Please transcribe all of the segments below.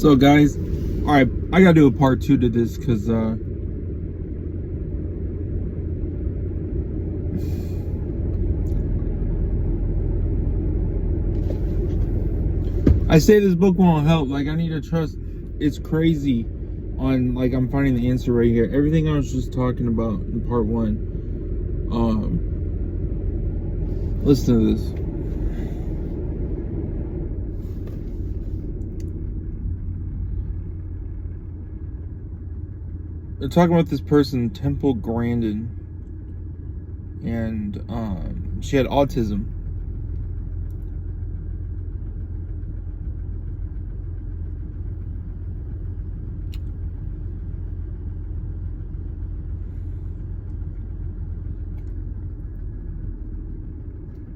So guys, alright, I gotta do a part 2 to this because I say this book won't help. Like, I need to trust. It's crazy on, like, I'm finding the answer right here. Everything I was just talking about in part 1. Listen to this. They're talking about this person, Temple Grandin, and she had autism.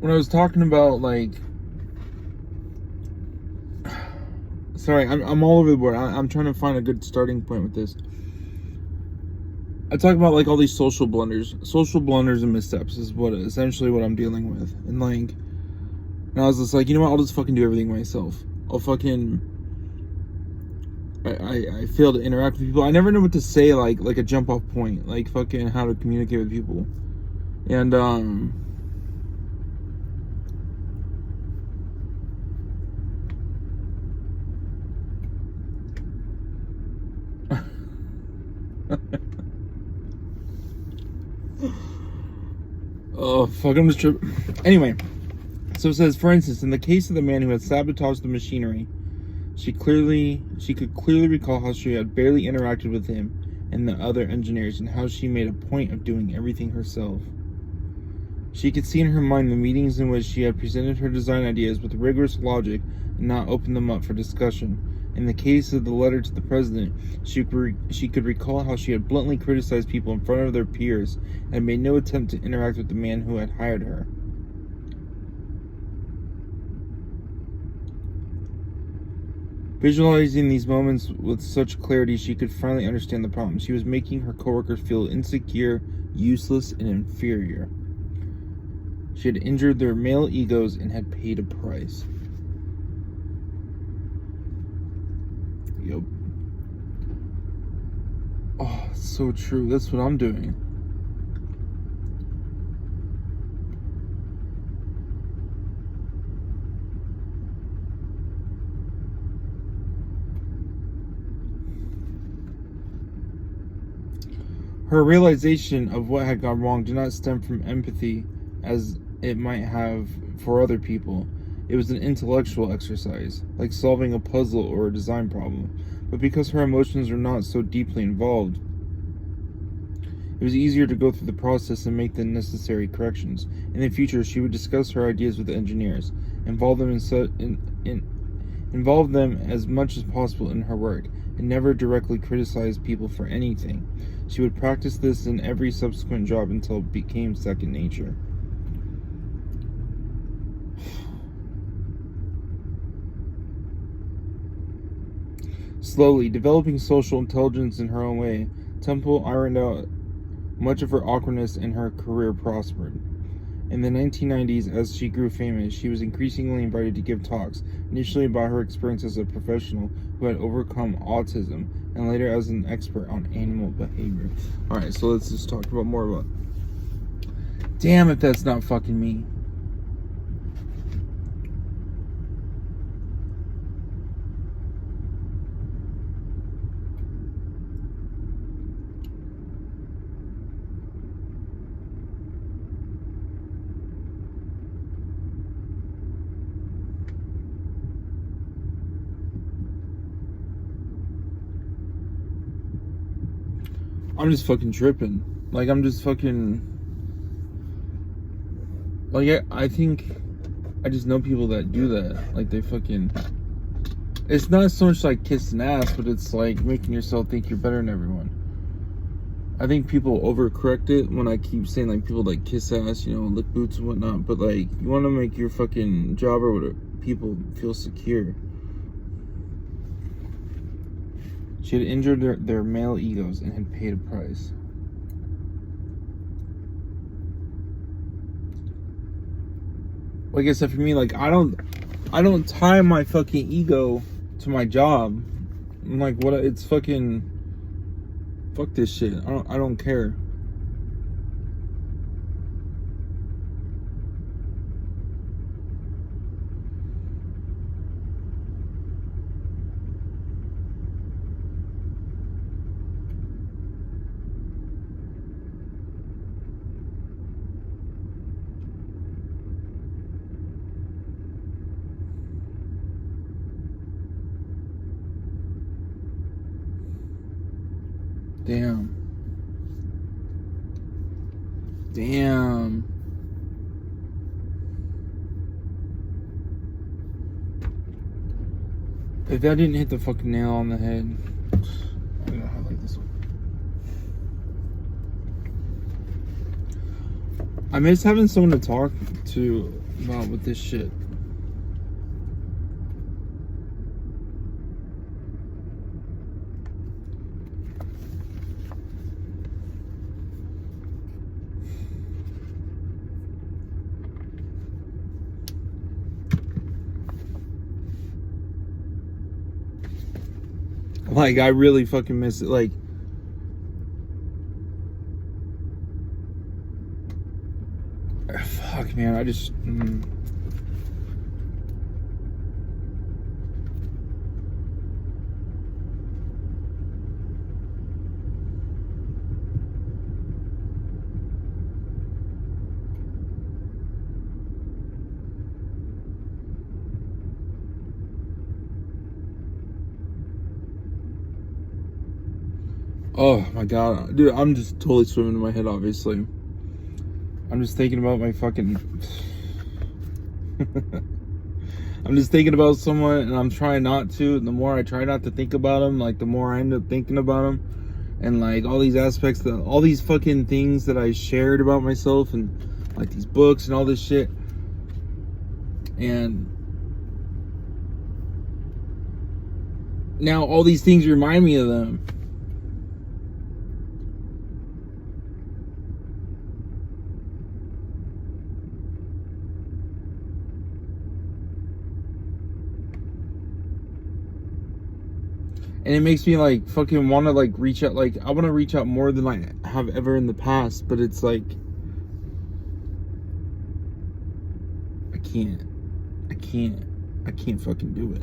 When I was talking about, like, sorry, I'm all over the board. I'm trying to find a good starting point with this. I talk about, like, all these social blunders and missteps is essentially what I'm dealing with. And, like, and I was just like, you know what, I'll just fucking do everything myself. I'll fucking, I fail to interact with people. I never know what to say, like a jump off point, like fucking how to communicate with people. And oh fuck, I'm just tripping. Anyway, so it says, for instance, in the case of the man who had sabotaged the machinery, she could clearly recall how she had barely interacted with him and the other engineers, and how she made a point of doing everything herself. She could see in her mind the meetings in which she had presented her design ideas with rigorous logic and not opened them up for discussion. In the case of the letter to the president, she could recall how she had bluntly criticized people in front of their peers and made no attempt to interact with the man who had hired her. Visualizing these moments with such clarity, she could finally understand the problem. She was making her coworkers feel insecure, useless, and inferior. She had injured their male egos and had paid a price. Yep. Oh, it's so true. That's what I'm doing. Her realization of what had gone wrong did not stem from empathy as it might have for other people. It was an intellectual exercise, like solving a puzzle or a design problem. But because her emotions were not so deeply involved, it was easier to go through the process and make the necessary corrections. In the future, she would discuss her ideas with the engineers, involve them as much as possible in her work, and never directly criticize people for anything. She would practice this in every subsequent job until it became second nature. Slowly, developing social intelligence in her own way, Temple ironed out much of her awkwardness and her career prospered. In the 1990s, as she grew famous, she was increasingly invited to give talks, initially about her experience as a professional who had overcome autism, and later as an expert on animal behavior. Alright, so let's just talk about more about... Damn if that's not fucking me. I'm just fucking tripping. Like, I'm just fucking... Like, I think... I just know people that do that. Like, they fucking... It's not so much like kissing ass, but it's like making yourself think you're better than everyone. I think people overcorrect it when I keep saying, like, people like kiss ass, you know, lick boots and whatnot. But, like, you want to make your fucking job or whatever, people feel secure. She had injured their male egos and had paid a price. Like I said, for me, like, I don't tie my fucking ego to my job. I'm like, what? It's fucking. Fuck this shit. I don't care. Damn. If that didn't hit the fucking nail on the head, I'm gonna highlight this one. I miss having someone to talk to about with this shit. Like, I really fucking miss it. Like, fuck, man. I just. Oh my god, dude, I'm just totally swimming in my head, obviously. I'm just thinking about my fucking. I'm just thinking about someone, and I'm trying not to. And the more I try not to think about them, like, the more I end up thinking about them. And, like, all these aspects, all these fucking things that I shared about myself, and, like, these books and all this shit. And now all these things remind me of them. And it makes me, like, fucking want to, like, reach out. Like, I want to reach out more than I have ever in the past. But it's like, I can't fucking do it.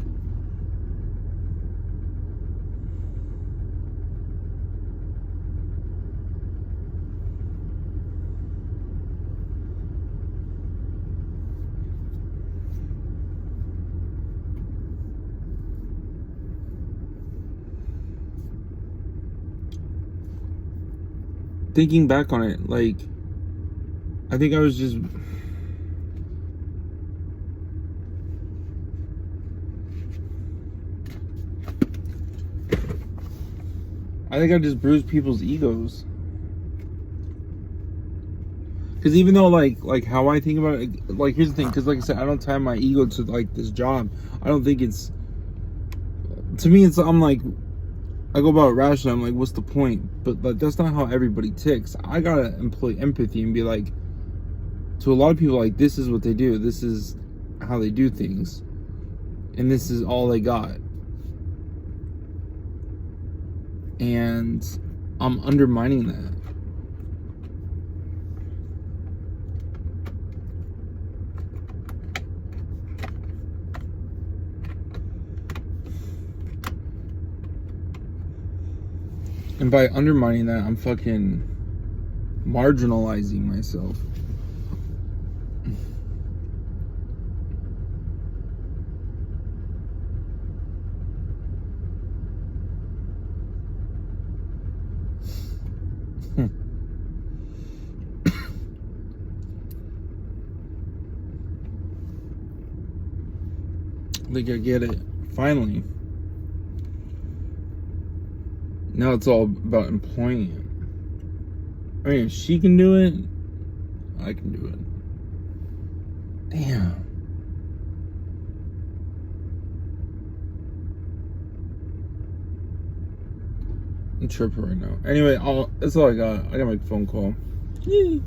Thinking back on it, like, I think I was just. I think I just bruised people's egos. Because even though, like how I think about it, like, here's the thing. Because, like I said, I don't tie my ego to, like, this job. I don't think it's. To me, it's. I'm like. I go about it rationally. I'm like, what's the point? But, like, that's not how everybody ticks. I gotta employ empathy and be like, to a lot of people, like, this is what they do. This is how they do things. And this is all they got. And I'm undermining that. And by undermining that, I'm fucking marginalizing myself. I think I get it. Finally. Now it's all about employing it. I mean, if she can do it, I can do it. Damn. I'm tripping right now. Anyway, that's all I got. I got my phone call. Yay.